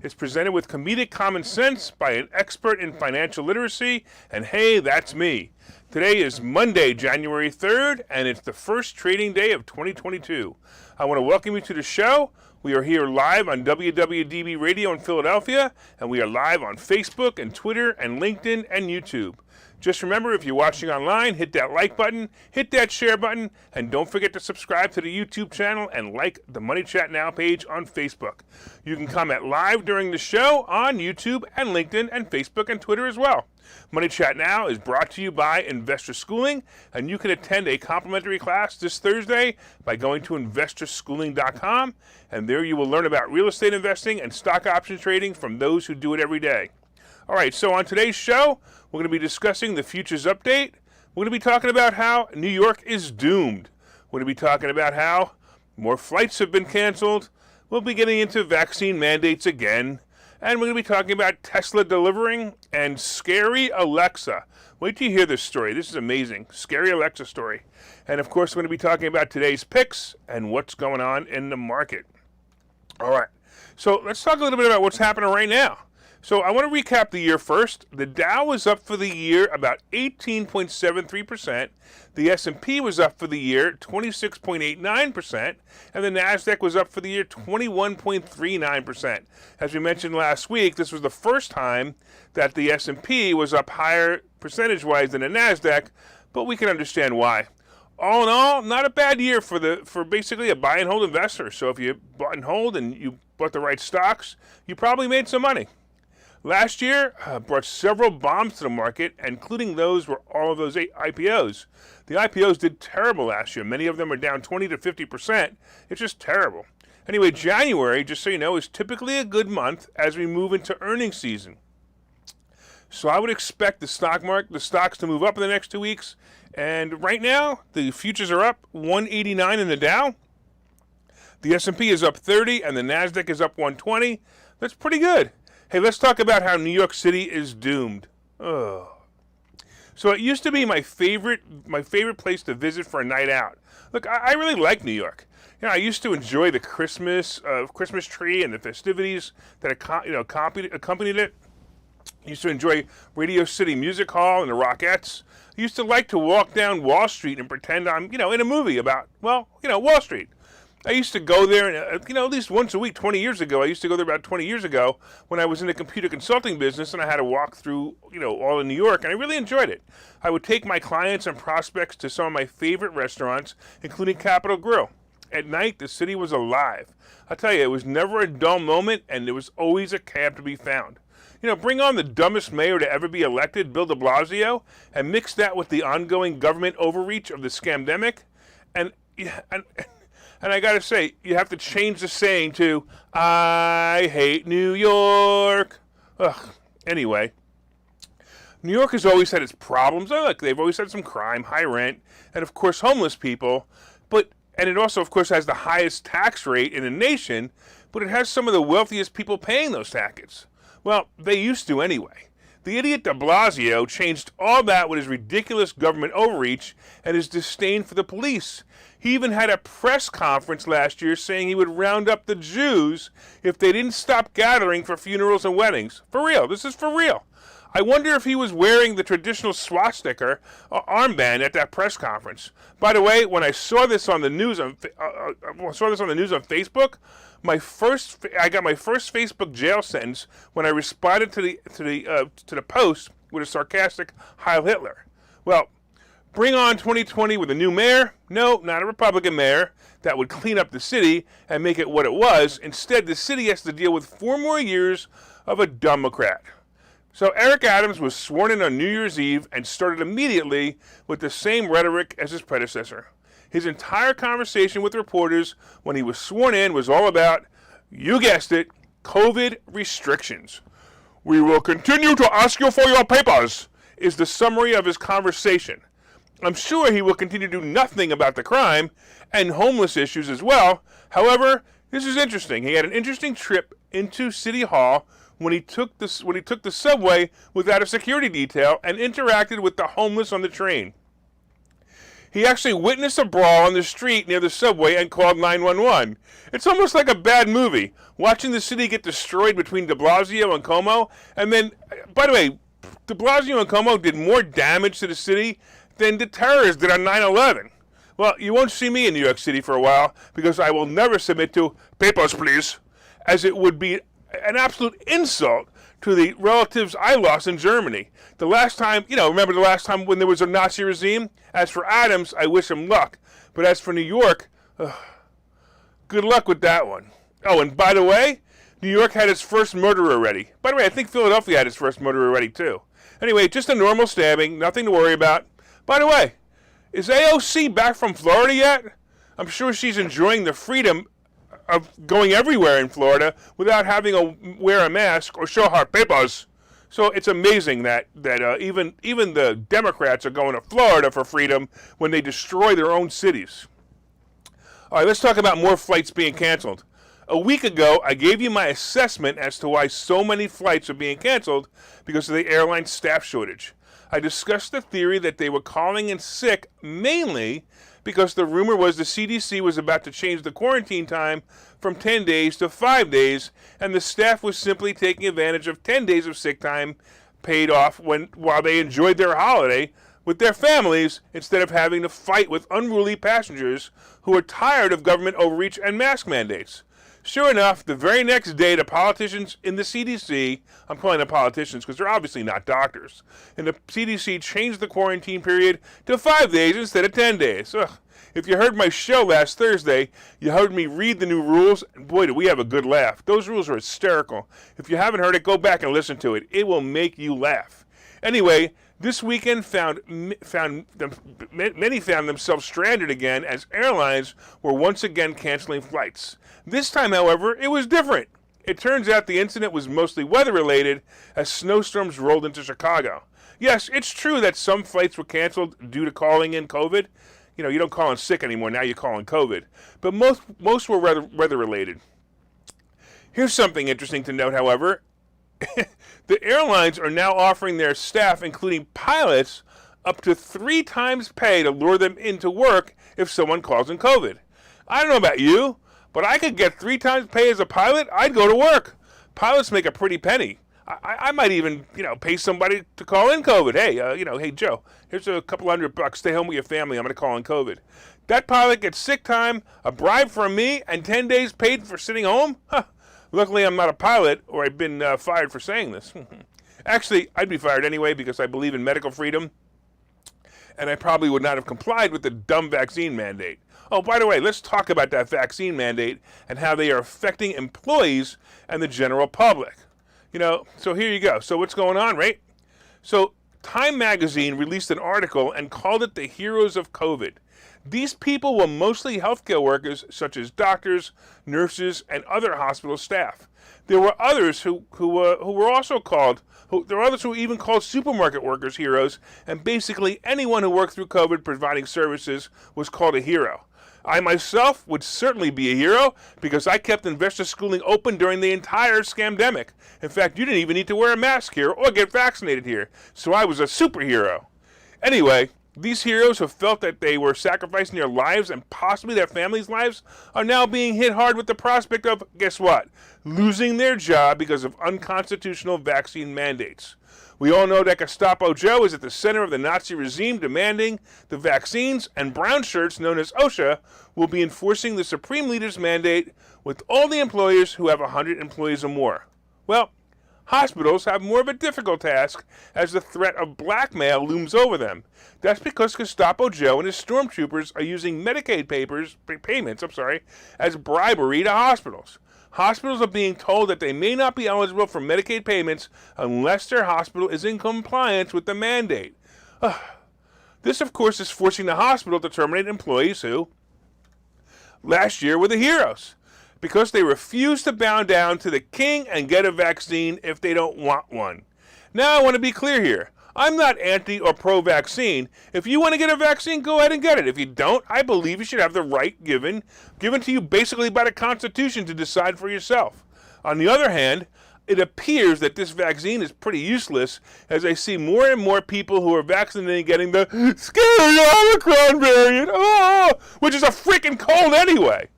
It's presented with comedic common sense by an expert in financial literacy, and hey, that's me. Today is Monday, January 3rd, and it's the first trading day of 2022. I want to welcome you to the show. We are here live on WWDB Radio in Philadelphia, and we are live on Facebook and Twitter and LinkedIn and YouTube. Just remember, if you're watching online, hit that like button, hit that share button, and don't forget to subscribe to the YouTube channel and like the Money Chat Now page on Facebook. You can comment live during the show on YouTube and LinkedIn and Facebook and Twitter as well. Money Chat Now is brought to you by Investor Schooling, and you can attend a complimentary class this Thursday by going to investorschooling.com, and there you will learn about real estate investing and stock option trading from those who do it every day. All right, so on today's show, we're going to be discussing the futures update. We're going to be talking about how New York is doomed. We're going to be talking about how more flights have been canceled. We'll be getting into vaccine mandates again. And we're going to be talking about Tesla delivering and scary Alexa. Wait till you hear this story. This is amazing. Scary Alexa story. And of course, we're going to be talking about today's picks and what's going on in the market. All right, so let's talk a little bit about what's happening right now. So I want to recap the year first. The Dow was up for the year about 18.73%. The S&P was up for the year 26.89%. And the NASDAQ was up for the year 21.39%. As we mentioned last week, this was the first time that the S&P was up higher percentage-wise than the NASDAQ, but we can understand why. All in all, not a bad year for basically a buy and hold investor. So if you bought and hold and you bought the right stocks, you probably made some money. Last year brought several bombs to the market, including those were all of those 8 IPOs. The IPOs did terrible last year. Many of them are down 20 to 50%. It's just terrible. Anyway, January, just so you know, is typically a good month as we move into earnings season. So I would expect the stocks to move up in the next 2 weeks. And right now, the futures are up 189 in the Dow. The S&P is up 30 and the NASDAQ is up 120. That's pretty good. Hey, let's talk about how New York City is doomed. Ugh. So it used to be my favorite place to visit for a night out. Look, I really like New York. You know, I used to enjoy the Christmas tree and the festivities that accompanied it. I used to enjoy Radio City Music Hall and the Rockettes. I used to like to walk down Wall Street and pretend I'm, in a movie about, Wall Street. I used to go there, and, at least once a week 20 years ago. I used to go there about 20 years ago when I was in the computer consulting business, and I had to walk through, all of New York, and I really enjoyed it. I would take my clients and prospects to some of my favorite restaurants, including Capitol Grill. At night, the city was alive. I tell you, it was never a dull moment, and there was always a cab to be found. Bring on the dumbest mayor to ever be elected, Bill de Blasio, and mix that with the ongoing government overreach of the scamdemic, and I got to say, you have to change the saying to, I hate New York. Ugh. Anyway, New York has always had its problems. Look, they've always had some crime, high rent, and of course homeless people. And it also, of course, has the highest tax rate in the nation, but it has some of the wealthiest people paying those taxes. Well, they used to anyway. The idiot de Blasio changed all that with his ridiculous government overreach and his disdain for the police. He even had a press conference last year saying he would round up the Jews if they didn't stop gathering for funerals and weddings. For real, this is for real. I wonder if he was wearing the traditional swastika armband at that press conference. By the way, when I saw this on the news on Facebook, I got my first Facebook jail sentence when I responded to the post with a sarcastic Heil Hitler. Well, bring on 2020 with a new mayor? No, not a Republican mayor that would clean up the city and make it what it was. Instead, the city has to deal with 4 more years of a Democrat. So Eric Adams was sworn in on New Year's Eve and started immediately with the same rhetoric as his predecessor. His entire conversation with reporters when he was sworn in was all about, you guessed it, COVID restrictions. We will continue to ask you for your papers, is the summary of his conversation. I'm sure he will continue to do nothing about the crime and homeless issues as well. However, this is interesting. He had an interesting trip into City Hall when he took the subway without a security detail and interacted with the homeless on the train. He actually witnessed a brawl on the street near the subway and called 911. It's almost like a bad movie, watching the city get destroyed between de Blasio and Cuomo. And then, by the way, de Blasio and Cuomo did more damage to the city than the terrorists did on 9/11. Well, you won't see me in New York City for a while because I will never submit to papers, please, as it would be an absolute insult to the relatives I lost in Germany. The last time, remember the last time when there was a Nazi regime? As for Adams, I wish him luck. But as for New York, good luck with that one. Oh, and by the way, New York had its first murderer already. By the way, I think Philadelphia had its first murderer already too. Anyway, just a normal stabbing, nothing to worry about. By the way, is AOC back from Florida yet? I'm sure she's enjoying the freedom of going everywhere in Florida without having to wear a mask or show her papers. So it's amazing that even the Democrats are going to Florida for freedom when they destroy their own cities. All right, let's talk about more flights being canceled. A week ago, I gave you my assessment as to why so many flights are being canceled because of the airline staff shortage. I discussed the theory that they were calling in sick mainly because the rumor was the CDC was about to change the quarantine time from 10 days to 5 days, and the staff was simply taking advantage of 10 days of sick time paid off while they enjoyed their holiday with their families instead of having to fight with unruly passengers who are tired of government overreach and mask mandates. Sure enough, the very next day, the politicians in the CDC, I'm calling them politicians because they're obviously not doctors, and the CDC changed the quarantine period to 5 days instead of 10 days. Ugh. If you heard my show last Thursday, you heard me read the new rules, and boy, do we have a good laugh. Those rules are hysterical. If you haven't heard it, go back and listen to it. It will make you laugh. Anyway, this weekend many found themselves stranded again as airlines were once again canceling flights. This time, however, it was different. It turns out the incident was mostly weather-related as snowstorms rolled into Chicago. Yes, it's true that some flights were canceled due to calling in COVID. You don't call in sick anymore, now you call in COVID. But most were weather-related. Here's something interesting to note, however. The airlines are now offering their staff, including pilots, up to 3 times pay to lure them into work if someone calls in COVID. I don't know about you, but I could get 3 times pay as a pilot. I'd go to work. Pilots make a pretty penny. I might even, pay somebody to call in COVID. Hey, hey Joe, here's a couple $100. Stay home with your family. I'm going to call in COVID. That pilot gets sick time, a bribe from me, and 10 days paid for sitting home? Huh. Luckily, I'm not a pilot, or I've been fired for saying this. Actually, I'd be fired anyway because I believe in medical freedom, and I probably would not have complied with the dumb vaccine mandate. Oh, by the way, let's talk about that vaccine mandate and how they are affecting employees and the general public. So here you go. So what's going on, right? So Time magazine released an article and called it the heroes of COVID. These people were mostly healthcare workers such as doctors, nurses, and other hospital staff. There were others who were also called, there were others who were even called supermarket workers heroes, and basically anyone who worked through COVID providing services was called a hero. I myself would certainly be a hero because I kept investor schooling open during the entire scamdemic. In fact, you didn't even need to wear a mask here or get vaccinated here, so I was a superhero. Anyway, these heroes who felt that they were sacrificing their lives and possibly their families' lives are now being hit hard with the prospect of, guess what, losing their job because of unconstitutional vaccine mandates. We all know that Gestapo Joe is at the center of the Nazi regime demanding the vaccines, and brown shirts known as OSHA will be enforcing the Supreme Leader's mandate with all the employers who have 100 employees or more. Well, hospitals have more of a difficult task as the threat of blackmail looms over them. That's because Gestapo Joe and his stormtroopers are using Medicaid payments as bribery to hospitals. Hospitals are being told that they may not be eligible for Medicaid payments unless their hospital is in compliance with the mandate. This, of course, is forcing the hospital to terminate employees who, last year, were the heroes because they refuse to bow down to the king and get a vaccine if they don't want one. Now, I want to be clear here. I'm not anti or pro-vaccine. If you want to get a vaccine, go ahead and get it. If you don't, I believe you should have the right given to you basically by the Constitution to decide for yourself. On the other hand, it appears that this vaccine is pretty useless, as I see more and more people who are vaccinated getting the scary Omicron variant, which is a freaking cold anyway.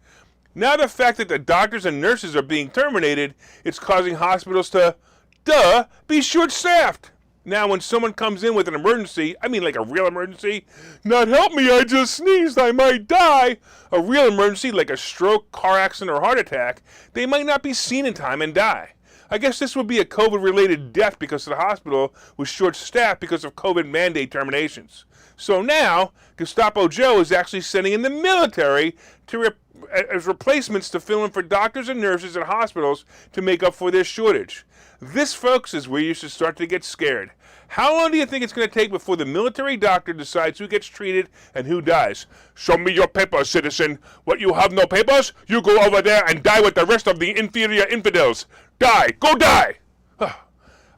Now the fact that the doctors and nurses are being terminated, it's causing hospitals to, be short-staffed. Now when someone comes in with an emergency, I mean like a real emergency, not help me, I just sneezed, I might die. A real emergency like a stroke, car accident, or heart attack, they might not be seen in time and die. I guess this would be a COVID-related death because the hospital was short-staffed because of COVID mandate terminations. So now, Gestapo Joe is actually sending in the military as replacements to fill in for doctors and nurses at hospitals to make up for this shortage. This, folks, is where you should start to get scared. How long do you think it's going to take before the military doctor decides who gets treated and who dies? Show me your papers, citizen. What, you have no papers? You go over there and die with the rest of the inferior infidels. Die. Go die.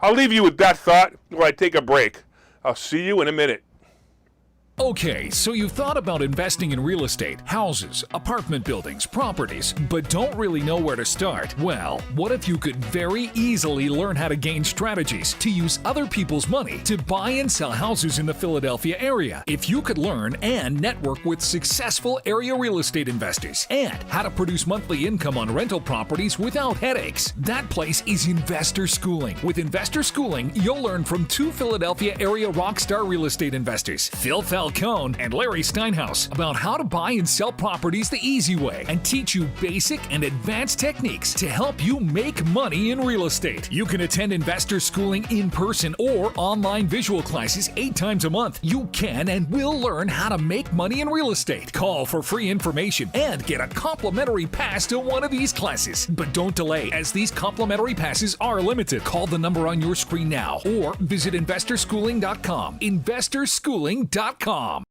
I'll leave you with that thought while I take a break. I'll see you in a minute. Okay, so you've thought about investing in real estate, houses, apartment buildings, properties, but don't really know where to start? Well, what if you could very easily learn how to gain strategies to use other people's money to buy and sell houses in the Philadelphia area? If you could learn and network with successful area real estate investors and how to produce monthly income on rental properties without headaches, that place is Investor Schooling. With Investor Schooling, you'll learn from two Philadelphia area rockstar real estate investors, Phil Falcone and Larry Steinhouse, about how to buy and sell properties the easy way and teach you basic and advanced techniques to help you make money in real estate. You can attend Investor Schooling in person or online visual classes 8 times a month. You can and will learn how to make money in real estate. Call for free information and get a complimentary pass to one of these classes. But don't delay, as these complimentary passes are limited. Call the number on your screen now or visit investorschooling.com. investorschooling.com. All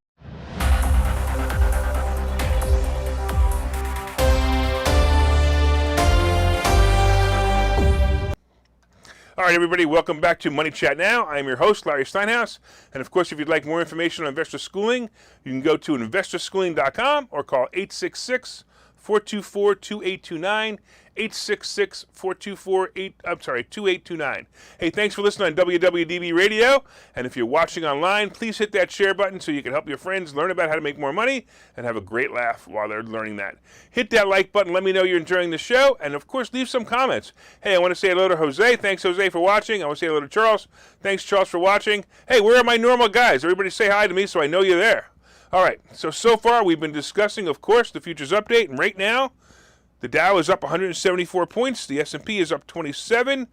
right, everybody, welcome back to Money Chat Now. I'm your host, Larry Steinhouse. And of course, if you'd like more information on investor schooling, you can go to investorschooling.com or call 866-424-2829, 866-424-2829. Hey, thanks for listening on WWDB Radio. And if you're watching online, please hit that share button so you can help your friends learn about how to make more money and have a great laugh while they're learning that. Hit that like button. Let me know you're enjoying the show. And of course, leave some comments. Hey, I want to say hello to Jose. Thanks, Jose, for watching. I want to say hello to Charles. Thanks, Charles, for watching. Hey, where are my normal guys? Everybody say hi to me so I know you're there. All right, so far we've been discussing, of course, the futures update. And right now, the Dow is up 174 points, the S&P is up 27,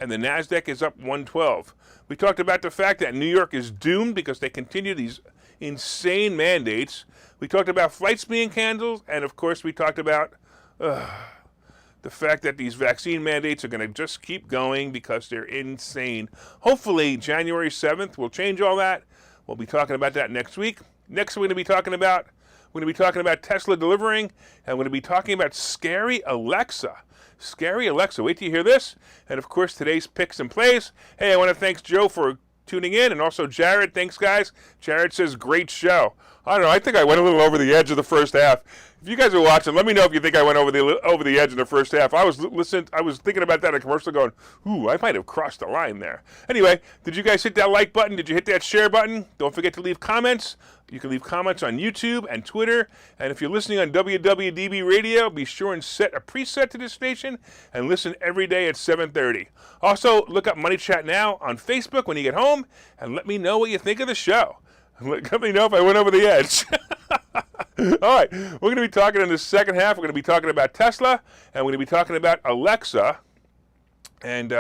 and the NASDAQ is up 112. We talked about the fact that New York is doomed because they continue these insane mandates. We talked about flights being canceled, and of course we talked about the fact that these vaccine mandates are going to just keep going because they're insane. Hopefully January 7th will change all that. We'll be talking about that next week. Next we're going to be talking about Tesla delivering, and we're going to be talking about scary Alexa. Scary Alexa. Wait till you hear this. And, of course, today's picks and plays. Hey, I want to thank Joe for tuning in, and also Jared. Thanks, guys. Jared says, great show. I don't know. I think I went a little over the edge of the first half. If you guys are watching, let me know if you think I went over the edge in the first half. I was thinking about that in a commercial going, ooh, I might have crossed the line there. Anyway, did you guys hit that like button? Did you hit that share button? Don't forget to leave comments. You can leave comments on YouTube and Twitter. And if you're listening on WWDB Radio, be sure and set a preset to this station and listen every day at 7:30. Also, look up Money Chat Now on Facebook when you get home and let me know what you think of the show. Let me know if I went over the edge. All right, we're going to be talking in the second half. We're going to be talking about Tesla, and we're going to be talking about Alexa. And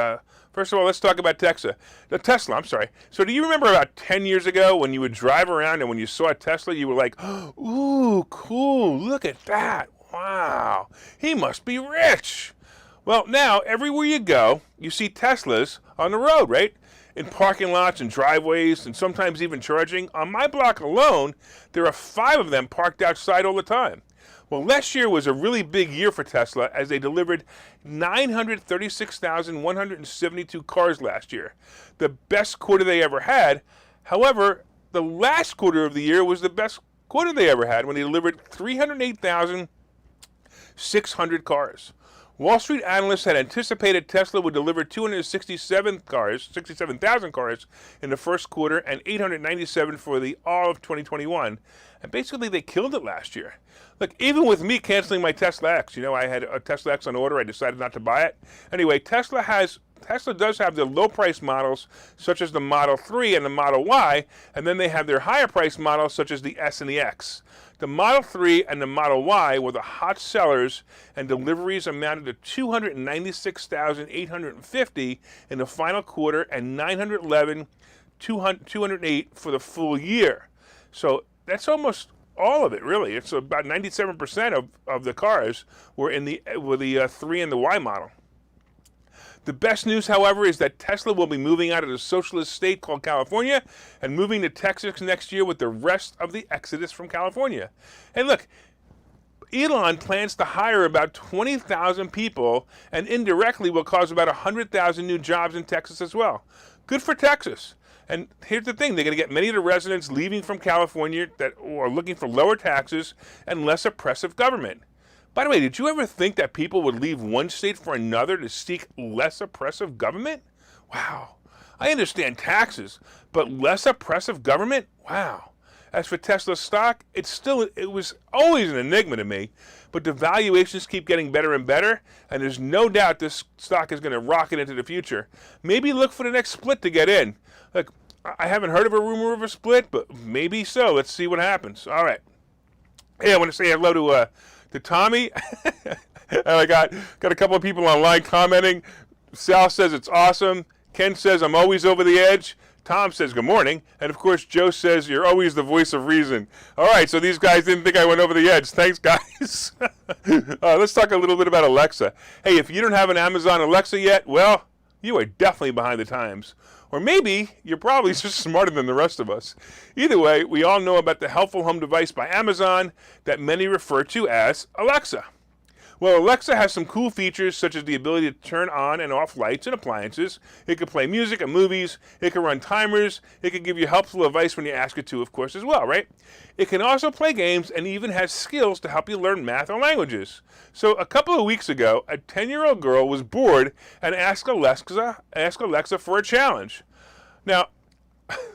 first of all, let's talk about Tesla. I'm sorry. So do you remember about 10 years ago when you would drive around and when you saw a Tesla, you were like, ooh, cool, look at that. Wow, he must be rich. Well, now, everywhere you go, you see Teslas on the road, right? In parking lots and driveways and sometimes even charging. On my block alone, there are 5 of them parked outside all the time. Well, last year was a really big year for Tesla as they delivered 936,172 cars last year, the best quarter they ever had. However, the last quarter of the year was the best quarter they ever had when they delivered 308,600 cars. Wall Street analysts had anticipated Tesla would deliver 67,000 cars in the first quarter and 897 for the all of 2021. And basically they killed it last year. Look, even with me canceling my Tesla X, I had a Tesla X on order, I decided not to buy it. Anyway, Tesla does have the low price models such as the Model 3 and the Model Y, and then they have their higher price models such as the S and the X. The Model 3 and the Model Y were the hot sellers, and deliveries amounted to 296,850 in the final quarter and 208 for the full year. So that's almost all of it, really. It's about 97% of the cars were in the 3 and the Y model. The best news, however, is that Tesla will be moving out of the socialist state called California and moving to Texas next year with the rest of the exodus from California. And look, Elon plans to hire about 20,000 people and indirectly will cause about 100,000 new jobs in Texas as well. Good for Texas. And here's the thing, they're going to get many of the residents leaving from California that are looking for lower taxes and less oppressive government. By the way, did you ever think that people would leave one state for another to seek less oppressive government? Wow. I understand taxes, but less oppressive government? Wow. As for Tesla stock, it was always an enigma to me, but the valuations keep getting better and better, and there's no doubt this stock is going to rocket into the future. Maybe look for the next split to get in. Look, I haven't heard of a rumor of a split, but maybe so. Let's see what happens. All right. Hey, I want to say hello to Tommy. And I got a couple of people online commenting. Sal says it's awesome. Ken says I'm always over the edge. Tom says good morning. And of course, Joe says you're always the voice of reason. All right, so these guys didn't think I went over the edge. Thanks, guys. Let's talk a little bit about Alexa. Hey, if you don't have an Amazon Alexa yet, well, you are definitely behind the times. Or maybe you're probably just smarter than the rest of us. Either way, we all know about the helpful home device by Amazon that many refer to as Alexa. Well, Alexa has some cool features such as the ability to turn on and off lights and appliances. It can play music and movies. It can run timers. It can give you helpful advice when you ask it to, of course, as well, right? It can also play games and even has skills to help you learn math or languages. So a couple of weeks ago, a 10-year-old girl was bored and asked Alexa for a challenge. Now,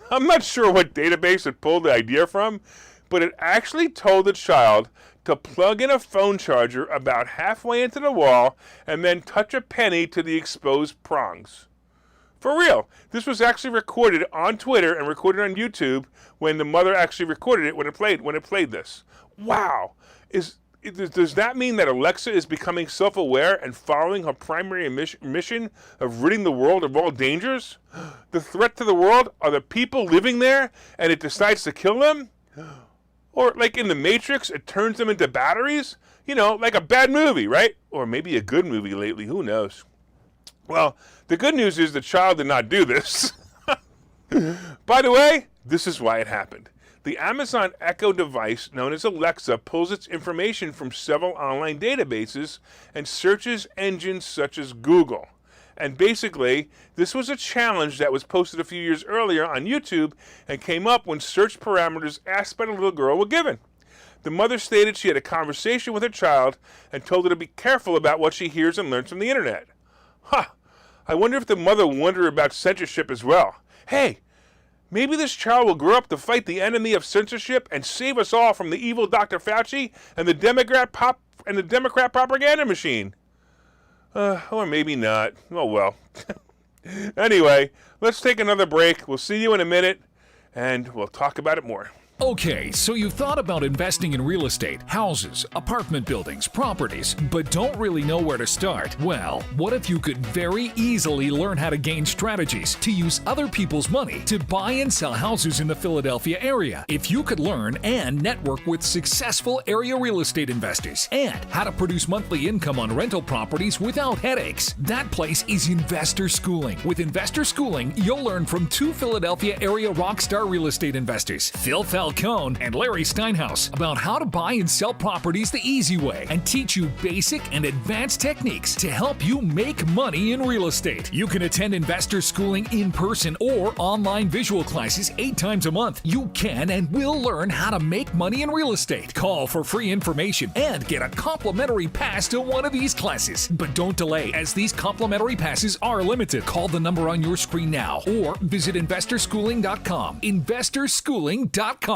I'm not sure what database it pulled the idea from, but it actually told the child to plug in a phone charger about halfway into the wall and then touch a penny to the exposed prongs. For real. This was actually recorded on Twitter and recorded on YouTube when the mother actually recorded it when it played this. Wow. Does that mean that Alexa is becoming self-aware and following her primary mission of ridding the world of all dangers? The threat to the world are the people living there and it decides to kill them? Or like in The Matrix, it turns them into batteries? Like a bad movie, right? Or maybe a good movie lately, who knows? Well, the good news is the child did not do this. By the way, this is why it happened. The Amazon Echo device, known as Alexa, pulls its information from several online databases and searches engines such as Google. And basically, this was a challenge that was posted a few years earlier on YouTube and came up when search parameters asked by the little girl were given. The mother stated she had a conversation with her child and told her to be careful about what she hears and learns from the internet. I wonder if the mother wondered about censorship as well. Hey, maybe this child will grow up to fight the enemy of censorship and save us all from the evil Dr. Fauci and the Democrat propaganda machine. Or maybe not. Oh well. Anyway, let's take another break. We'll see you in a minute, and we'll talk about it more. Okay, so you've thought about investing in real estate, houses, apartment buildings, properties, but don't really know where to start? Well, what if you could very easily learn how to gain strategies to use other people's money to buy and sell houses in the Philadelphia area? If you could learn and network with successful area real estate investors and how to produce monthly income on rental properties without headaches, that place is Investor Schooling. With Investor Schooling, you'll learn from two Philadelphia area rockstar real estate investors, Phil Felton Kyle Cohn and Larry Steinhouse about how to buy and sell properties the easy way and teach you basic and advanced techniques to help you make money in real estate. You can attend investor schooling in person or online visual classes 8 times a month. You can and will learn how to make money in real estate. Call for free information and get a complimentary pass to one of these classes. But don't delay, as these complimentary passes are limited. Call the number on your screen now or visit investorschooling.com. investorschooling.com.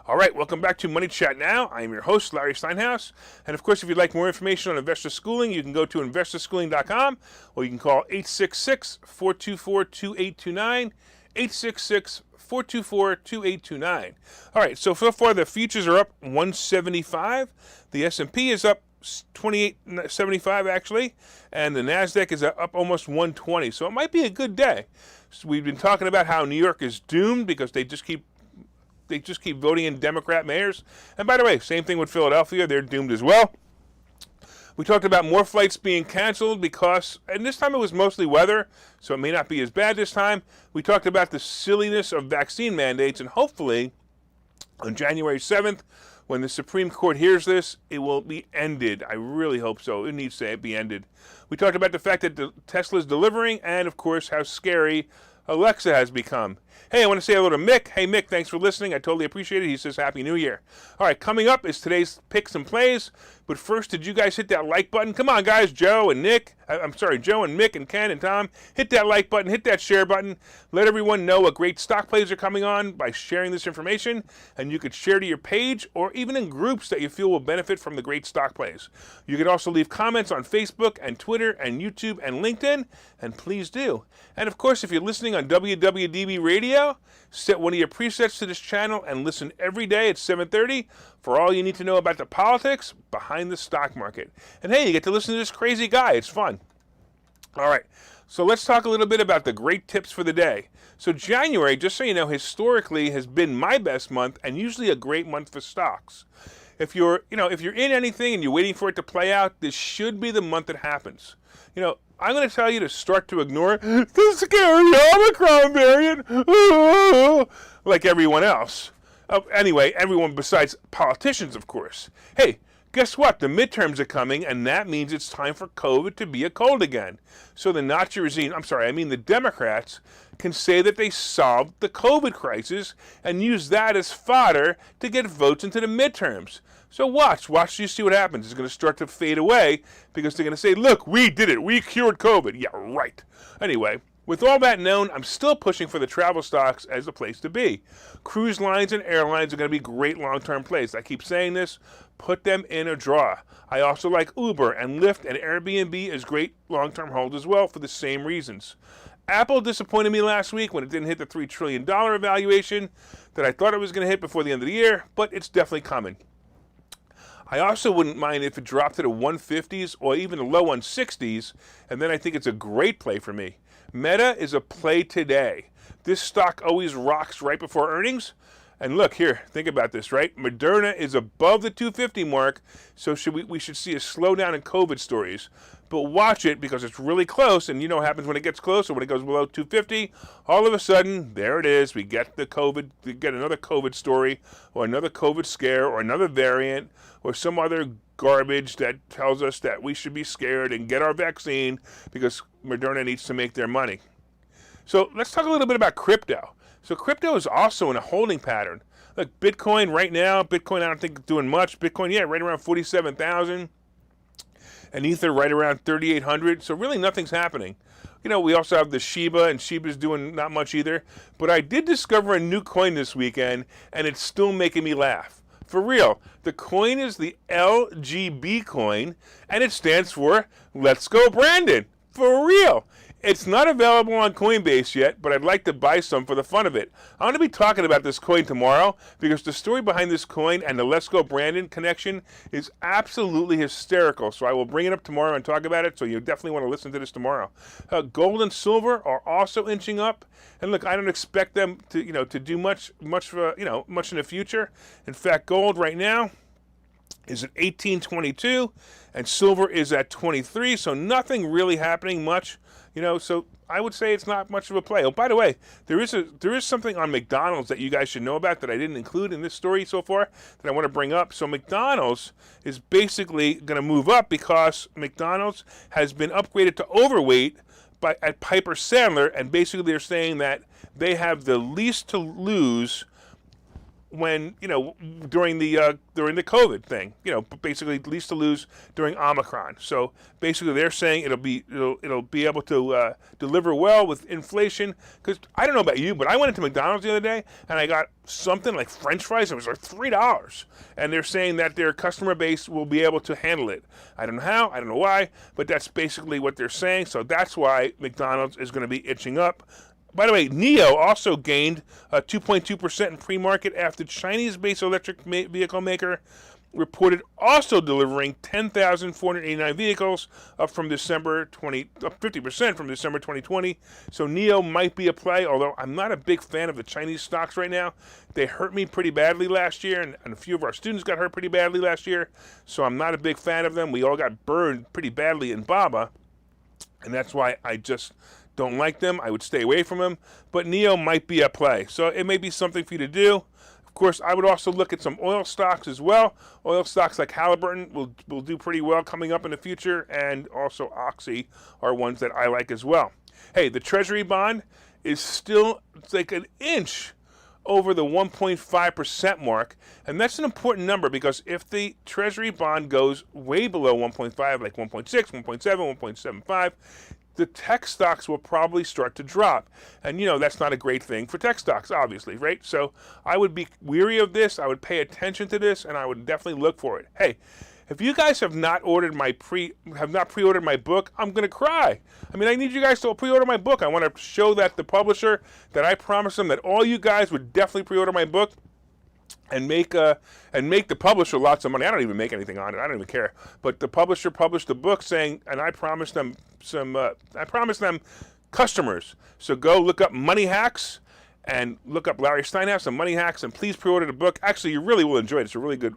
All right, welcome back to Money Chat Now. I am your host, Larry Steinhouse. And of course, if you'd like more information on investor schooling, you can go to investorschooling.com or you can call 866-424-2829, 866-424-2829. All right, so far the futures are up 175. The S&P is up 28.75 actually, and the NASDAQ is up almost 120. So it might be a good day. So we've been talking about how New York is doomed because they just keep voting in Democrat mayors. And by the way, same thing with Philadelphia. They're doomed as well. We talked about more flights being canceled because, and this time it was mostly weather, so it may not be as bad this time. We talked about the silliness of vaccine mandates, and hopefully on January 7th, when the Supreme Court hears this, it will be ended. I really hope so. It needs to be ended. We talked about the fact that Tesla's delivering, and of course, how scary Alexa has become. Hey, I want to say hello to Mick. Hey, Mick, thanks for listening. I totally appreciate it. He says Happy New Year. All right, coming up is today's picks and plays. But first, did you guys hit that like button? Come on, guys. Joe and Mick and Ken and Tom. Hit that like button. Hit that share button. Let everyone know what great stock plays are coming on by sharing this information. And you could share to your page or even in groups that you feel will benefit from the great stock plays. You can also leave comments on Facebook and Twitter and YouTube and LinkedIn. And please do. And of course, if you're listening on WWDB Radio, set one of your presets to this channel and listen every day at 7:30 for all you need to know about the politics behind the stock market. And hey, you get to listen to this crazy guy. It's fun. All right, so let's talk a little bit about the great tips for the day. So January, just so you know, historically has been my best month and usually a great month for stocks. If you're in anything and you're waiting for it to play out, this should be the month it happens. I'm going to tell you to start to ignore the scary Omicron variant, like everyone else. Anyway, everyone besides politicians, of course. Hey, guess what? The midterms are coming, and that means it's time for COVID to be a cold again. So the the Democrats can say that they solved the COVID crisis and use that as fodder to get votes into the midterms. So watch till you see what happens. It's going to start to fade away because they're going to say, look, we did it. We cured COVID. Yeah, right. Anyway, with all that known, I'm still pushing for the travel stocks as the place to be. Cruise lines and airlines are going to be great long-term plays. I keep saying this. Put them in a draw. I also like Uber and Lyft and Airbnb as great long-term holds as well for the same reasons. Apple disappointed me last week when it didn't hit the $3 trillion valuation that I thought it was going to hit before the end of the year, but it's definitely coming. I also wouldn't mind if it dropped to the 150s or even the low 160s, and then I think it's a great play for me. Meta is a play today. This stock always rocks right before earnings. And look here, think about this, right? Moderna is above the 250 mark, so we should see a slowdown in COVID stories. But watch it because it's really close, and you know what happens when it gets close or when it goes below 250. All of a sudden, there it is. We get another COVID story or another COVID scare or another variant or some other garbage that tells us that we should be scared and get our vaccine because Moderna needs to make their money. So let's talk a little bit about crypto. So crypto is also in a holding pattern. Look, Bitcoin right now, I don't think doing much. Bitcoin, right around 47,000. And Ether right around 3,800. So really nothing's happening. We also have the Shiba, and Shiba's doing not much either. But I did discover a new coin this weekend, and it's still making me laugh. For real, the coin is the LGB coin, and it stands for Let's Go Brandon. For real. It's not available on Coinbase yet, but I'd like to buy some for the fun of it. I'm going to be talking about this coin tomorrow because the story behind this coin and the Let's Go Brandon connection is absolutely hysterical. So I will bring it up tomorrow and talk about it, so you definitely want to listen to this tomorrow. Gold and silver are also inching up. And look, I don't expect them to do much in the future. In fact, gold right now is at 18.22, and silver is at 23. So nothing really happening much, So I would say it's not much of a play. Oh, by the way, there is something on McDonald's that you guys should know about that I didn't include in this story so far that I want to bring up. So McDonald's is basically going to move up because McDonald's has been upgraded to overweight at Piper Sandler, and basically they're saying that they have the least to lose when during the COVID thing, basically least to lose during Omicron. So basically they're saying it'll be able to deliver well with inflation. Because I don't know about you, but I went into McDonald's the other day and I got something like French fries. It was like $3, and they're saying that their customer base will be able to handle it. I don't know how, I don't know why, but that's basically what they're saying. So that's why McDonald's is going to be itching up. By the way, NIO also gained 2.2% in pre-market after Chinese-based electric vehicle maker reported also delivering 10,489 vehicles, up 50% from December 2020. So NIO might be a play, although I'm not a big fan of the Chinese stocks right now. They hurt me pretty badly last year, and a few of our students got hurt pretty badly last year. So I'm not a big fan of them. We all got burned pretty badly in BABA, and that's why I just don't like them. I would stay away from them, but NIO might be a play. So it may be something for you to do. Of course, I would also look at some oil stocks as well. Oil stocks like Halliburton will do pretty well coming up in the future, and also Oxy are ones that I like as well. Hey, the Treasury bond is still like an inch over the 1.5% mark, and that's an important number because if the Treasury bond goes way below 1.5, like 1.6, 1.7, 1.75, the tech stocks will probably start to drop. And that's not a great thing for tech stocks, obviously, right? So I would be weary of this. I would pay attention to this, and I would definitely look for it. Hey, if you guys have not pre-ordered my book, I'm gonna cry. I mean, I need you guys to pre-order my book. I want to show that the publisher that I promised them that all you guys would definitely pre-order my book and make the publisher lots of money. I don't even make anything on it. I don't even care. But the publisher published a book saying, and I promised them customers. So go look up Money Hacks and look up Larry Steinhouse and Money Hacks, and please pre-order the book. Actually, you really will enjoy it. It's a really good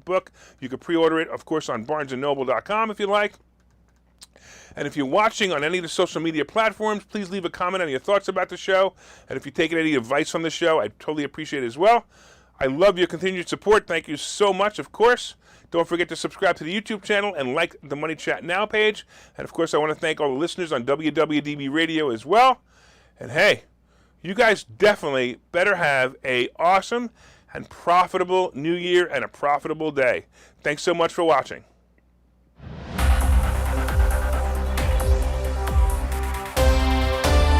book. You can pre-order it, of course, on BarnesandNoble.com if you like. And if you're watching on any of the social media platforms, please leave a comment on your thoughts about the show. And if you're taking any advice from the show, I totally appreciate it as well. I love your continued support. Thank you so much, of course. Don't forget to subscribe to the YouTube channel and like the Money Chat Now page. And, of course, I want to thank all the listeners on WWDB Radio as well. And, hey, you guys definitely better have an awesome and profitable new year and a profitable day. Thanks so much for watching.